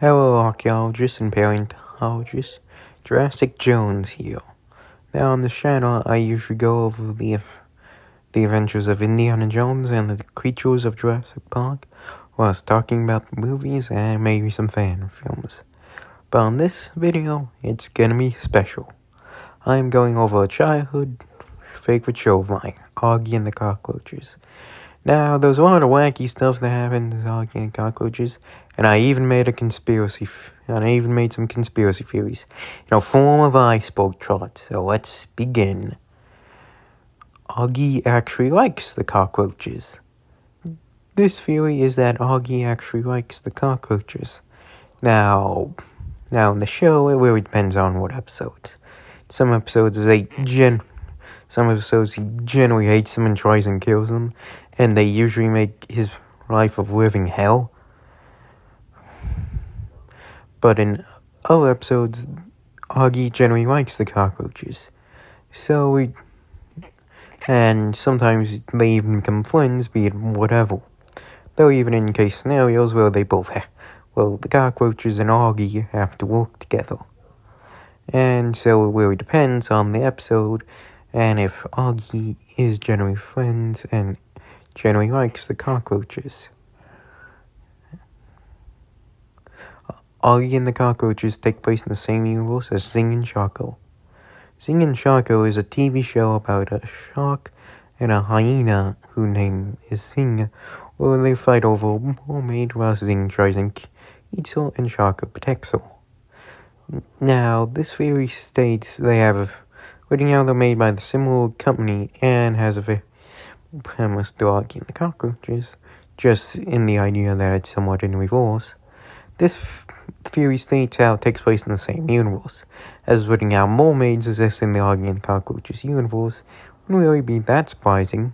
Hello, archaeologist and paleontologist. Jurassic Jones here. Now on the channel, I usually go over the adventures of Indiana Jones and the creatures of Jurassic Park, whilst talking about the movies and maybe some fan films. But on this video, it's gonna be special. I am going over a childhood favorite show of mine, Augie and the Cockroaches. Now, there's a lot of wacky stuff that happens in Augie and Cockroaches, and I even made some conspiracy theories in a form of iceberg chart. So let's begin. Augie actually likes the cockroaches. This theory is that Augie actually likes the cockroaches. Now in the show, it really depends on what episodes. Some episodes he generally hates them and tries and kills them, and they usually make his life a living hell. But in other episodes, Augie generally likes the cockroaches. And sometimes they even become friends, be it whatever. Though even in case scenarios where they both the cockroaches and Augie have to work together. And so it really depends on the episode, and if Augie is generally friends and generally likes the cockroaches. Augie and the Cockroaches take place in the same universe as Zing and Sharko. Zing and Sharko is a TV show about a shark and a hyena whose name is Zing, where they fight over a mermaid while Zing tries and eats her and Sharko protects her. Now, this theory states they're made by the similar company and has a very premise to Augie and the Cockroaches, just in the idea that it's somewhat in reverse. This theory states how it takes place in the same universe, as putting out mermaids exist in the Augie and the Cockroaches universe wouldn't really be that surprising.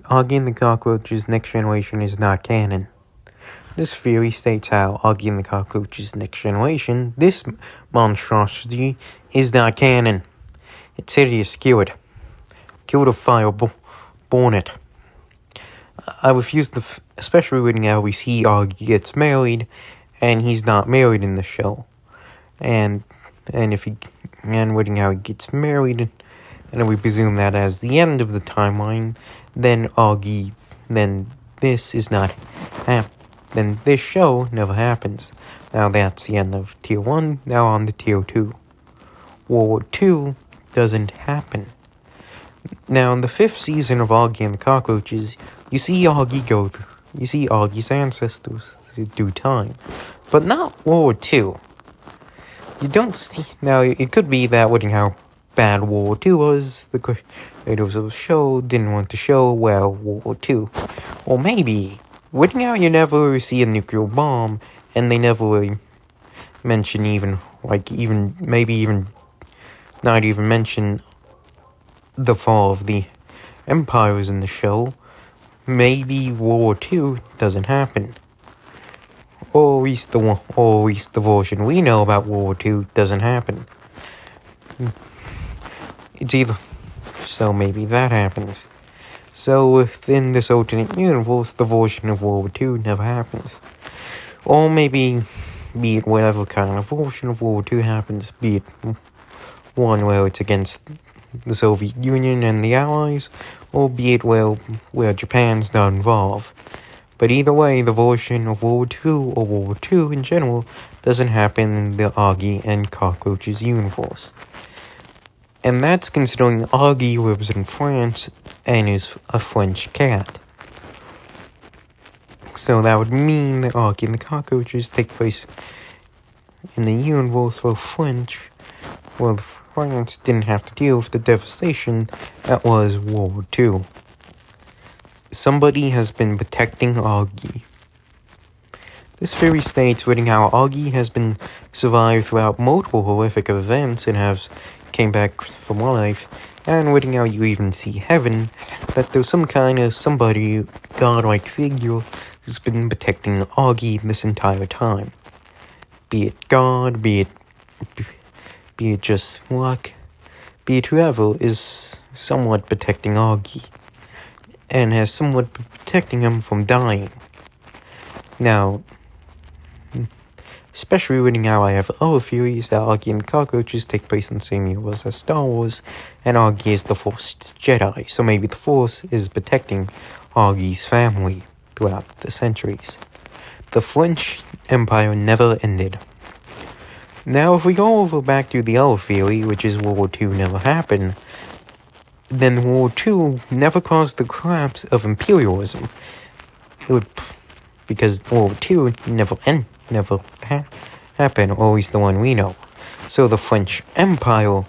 Augie and the Cockroaches Next Generation is not canon. This theory states how Augie and the Cockroaches Next Generation, this monstrosity, is not canon. It's hideous, kill it. Kill the fire, burn it. I refuse especially reading how we see Augie gets married, and he's not married in the show. And reading how he gets married, and we presume that as the end of the timeline, then this show never happens. Now that's the end of Tier 1, now on to Tier 2. World War II doesn't happen. Now, in the 5th season of Augie and the Cockroaches, you see Augie's ancestors through time, but not World War II. You don't see. Now, it could be that looking how bad World War II was, the creators of the show didn't want to show, World War II. Or maybe, looking how you never see a nuclear bomb, and they never really mention not even mention the fall of the empires in the show. Maybe World War II doesn't happen. Or at least the version we know about World War II doesn't happen. It's either. So maybe that happens. So within this alternate universe, the version of World War II never happens. Or maybe, be it whatever kind of version of World War II happens, be it one where it's against the Soviet Union and the Allies, or be it where Japan's not involved. But either way, the version of World War II or World War II in general doesn't happen in the Augie and Cockroaches universe. And that's considering Augie lives in France and is a French cat. So that would mean that Augie and the Cockroaches take place in the universe where France didn't have to deal with the devastation that was World War II. Somebody has been protecting Augie. This theory states reading how Augie has been survived throughout multiple horrific events and has came back from life, and reading how you even see heaven, that there's some kind of godlike figure who's been protecting Augie this entire time. Be it God, be it just luck, be it whoever is somewhat protecting Augie, and has somewhat been protecting him from dying. Now, Especially reading how I have other theories that Augie and the cockroaches take place in the same universe as Star Wars, and Augie is the Force Jedi, so maybe the Force is protecting Augie's family throughout the centuries. The French Empire never ended. Now, if we go over back to the other theory, which is World War II never happened, then World War II never caused the collapse of imperialism. It would, because World War II never happened, or at least the one we know. So the French Empire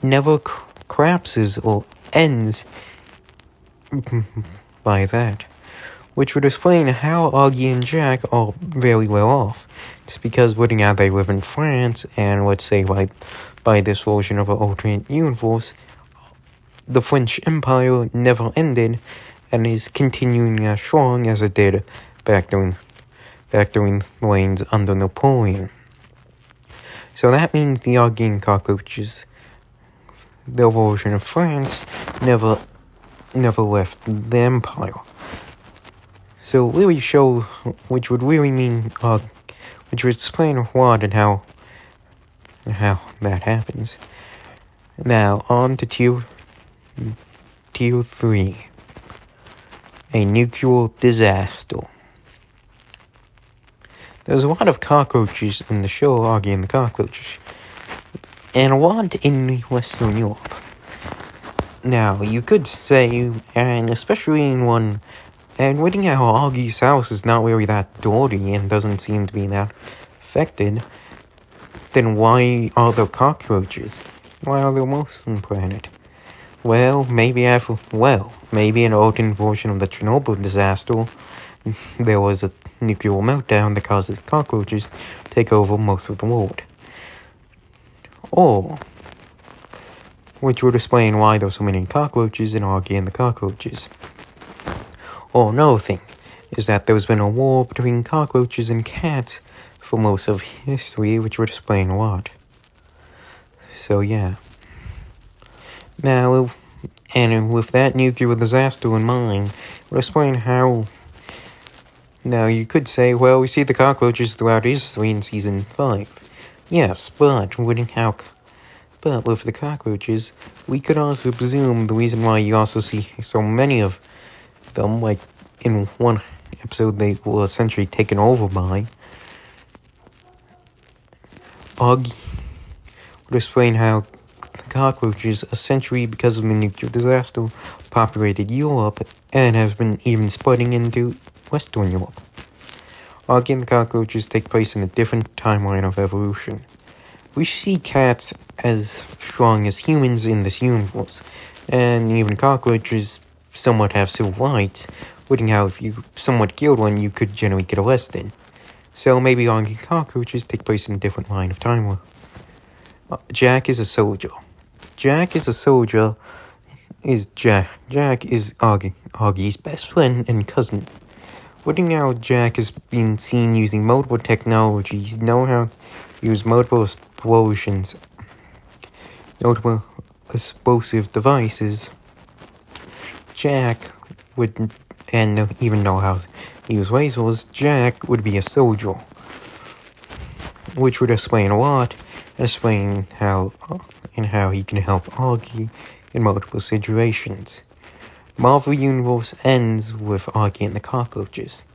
never collapses or ends by that, which would explain how Augie and Jack are very well off. It's because looking at they live in France, and let's say by this version of an alternate universe, the French Empire never ended and is continuing as strong as it did back during the reigns under Napoleon. So that means the Augie and cockroaches, their version of France, never left the empire. So really show, which would really mean, which would explain what and how that happens. Now on to Tier 3, a nuclear disaster. There's a lot of cockroaches in the show Augie and the Cockroaches, and a lot in Western Europe. Now, you could say, and especially in one, and looking at how Augie's house is not really that dirty and doesn't seem to be that affected, then why are there cockroaches? Why are there most on the planet? Well, maybe an alternate version of the Chernobyl disaster, there was a nuclear meltdown that causes cockroaches to take over most of the world. Or, which would explain why there are so many cockroaches in Augie and the Cockroaches. Or another thing is that there's been a war between cockroaches and cats for most of history, which would explain a lot. So yeah. Now, and with that nuclear disaster in mind, we'll explain how. Now, you could say, well, we see the cockroaches throughout history in Season 5. Yes, but with the cockroaches, we could also presume the reason why you also see so many of them, like in one episode they were essentially taken over by Augie, would explain how the cockroaches, essentially because of the nuclear disaster, populated Europe and have been even spreading into Western Europe. Augie and the Cockroaches take place in a different timeline of evolution. We see cats as strong as humans in this universe, and even cockroaches somewhat have civil rights, looking how if you somewhat killed one, you could generally get arrested. So maybe Augie and Cockroaches take place in a different line of time. Jack is a soldier. Jack is Augie's best friend and cousin. Looking how Jack is being seen using multiple technologies, know how to use multiple explosive devices, Jack would, and even know how to use lasers, Jack would be a soldier. Which would explain a lot, and explain how he can help Augie in multiple situations. Marvel Universe ends with Augie and the Cockroaches.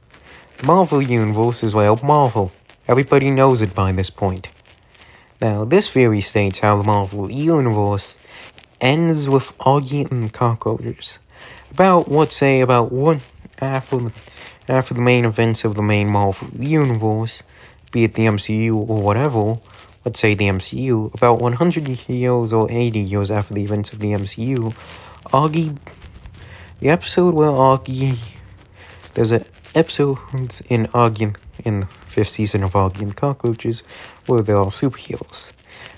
Marvel Universe is, well, Marvel. Everybody knows it by this point. Now, this theory states how the Marvel Universe ends with Augie and the Cockroaches. About one after the main events of the main Marvel Universe, be it the MCU or whatever, let's say the MCU, about 100 years or 80 years after the events of the MCU, there's an episode in Augie, in the 5th season of Augie and the Cockroaches, where there are superheroes.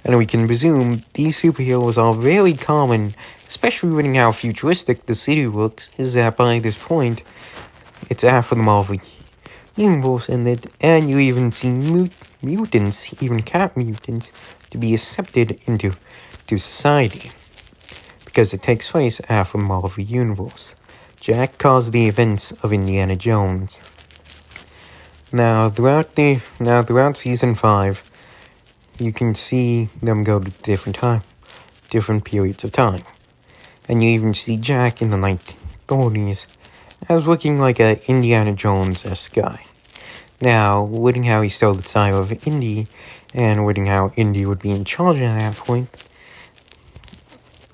And we can presume these superheroes are very common, especially reading how futuristic the city looks, is that by this point, it's after the Marvel Universe ended, and you even see mutants, even cat mutants, to be accepted into society, because it takes place after the Marvel Universe. Jack caused the events of Indiana Jones. Now, throughout season 5, you can see them go to different periods of time. And you even see Jack in the 1930s as looking like a Indiana Jones-esque guy. Now, wouldn't how he stole the title of Indy, and wouldn't how Indy would be in charge at that point,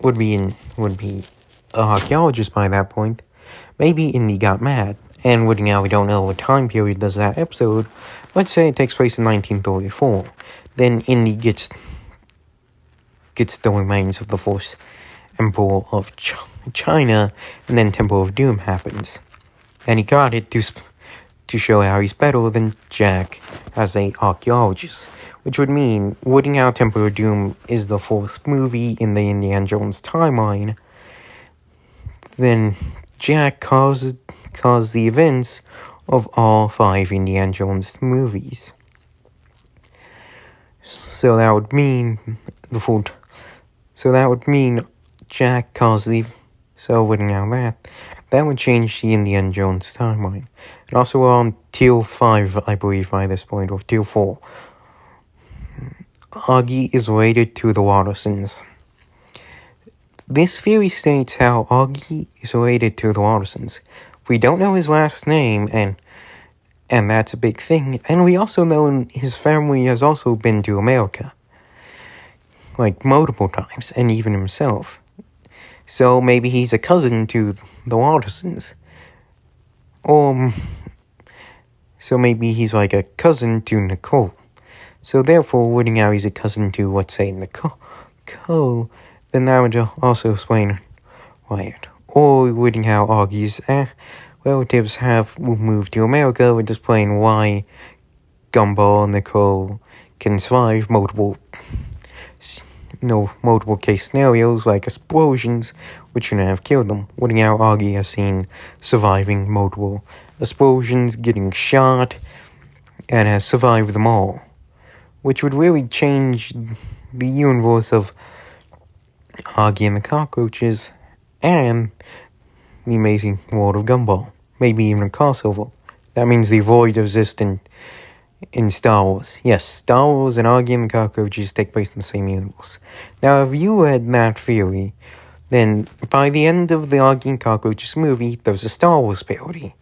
would be an archaeologist by that point, maybe Indy got mad. And wouldn't how we don't know what time period does that episode, let's say it takes place in 1934. Then Indy gets the remains of the Fourth Emperor of China, and then Temple of Doom happens. And he got it to show how he's better than Jack as an archaeologist. Which would mean, wouldn't how Temple of Doom is the fourth movie in the Indiana Jones timeline, then Jack caused the events of all 5 Indiana Jones movies. So that would mean Jack caused the. So wouldn't how that would change the Indiana Jones timeline. And also we're on Tier 5, I believe, by this point, or Tier 4. Augie is related to the Wattersons. This theory states how Augie is related to the Wattersons. We don't know his last name, and that's a big thing. And we also know his family has also been to America, like multiple times, and even himself. So maybe he's a cousin to the Wattersons. So maybe he's like a cousin to Nicole. So therefore, wouldn't how he's a cousin to, let's say, Nicole, then that would also explain Wyatt. Or wouldn't how Augie's relatives have moved to America, would explain why Gumball and Nicole can survive multiple case scenarios like explosions, which shouldn't have killed them. Wouldn't how Augie has seen surviving multiple explosions, getting shot, and has survived them all. Which would really change the universe of Augie and the Cockroaches and the amazing world of Gumball. Maybe even a crossover. That means the void exists in Star Wars. Yes, Star Wars and Augie and the Cockroaches take place in the same universe. Now, if you had that theory, then by the end of the Augie and Cockroaches movie, there's a Star Wars parody.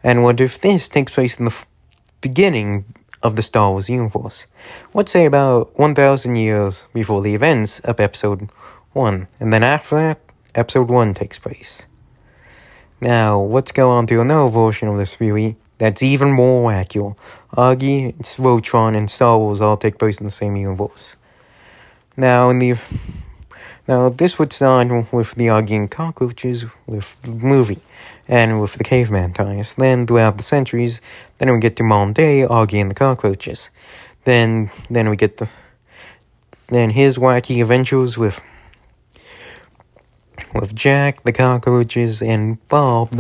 And what if this takes place in the beginning of the Star Wars universe? Let's say about 1,000 years before the events of Episode 1. And then after that, Episode 1 takes place. Now, let's go on to another version of this theory that's even more accurate. Augie, Voltron, and Star Wars all take place in the same universe. Now, this would start with the Augie and Cockroaches, with the movie, and with the caveman times. Then, throughout the centuries, then we get to modern day Augie and the Cockroaches. Then we get his wacky adventures with Jack, the cockroaches, and Bob,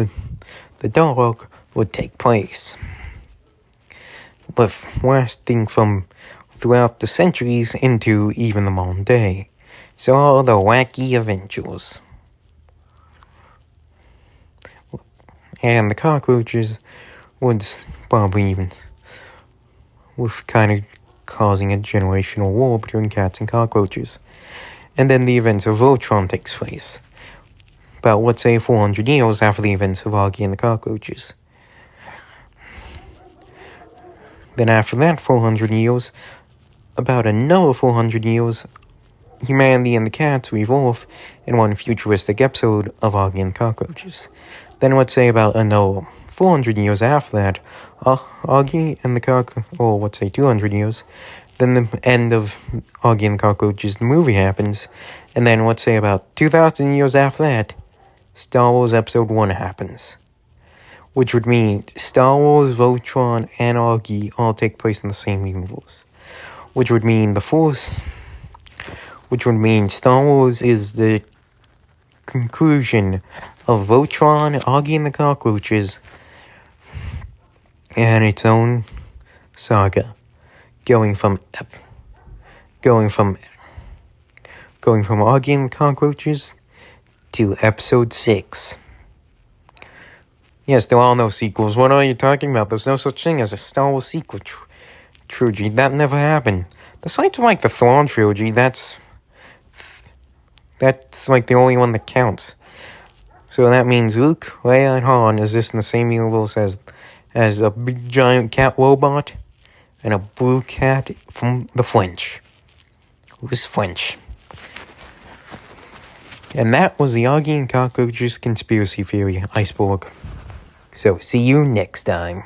the dog, would take place. But lasting from throughout the centuries into even the modern day. So all the wacky adventures. And the cockroaches would probably even with kind of causing a generational war between cats and cockroaches. And then the events of Voltron takes place. About, let's say, 400 years after the events of Augie and the Cockroaches. Then after that 400 years, about another 400 years, humanity and the cats evolve in one futuristic episode of Augie and the Cockroaches. Then let's say about another 400 years after that, Augie and the or let's say 200 years, then the end of Augie and the Cockroaches, the movie happens, and then let's say about 2,000 years after that, Star Wars Episode 1 happens. Which would mean Star Wars, Voltron, and Augie all take place in the same universe. Which would mean Star Wars is the conclusion of Voltron, Augie and the Cockroaches, and its own saga. Going from Augie and the Cockroaches to Episode 6. Yes, there are no sequels. What are you talking about? There's no such thing as a Star Wars sequel trilogy. That never happened. Besides, like the Thrawn trilogy, that's like the only one that counts. So that means Luke, Leia, and Han is this in the same universe as a big giant cat robot and a blue cat from the French. Who's French? And that was the Augie and Cockroaches conspiracy theory, iceberg. So see you next time.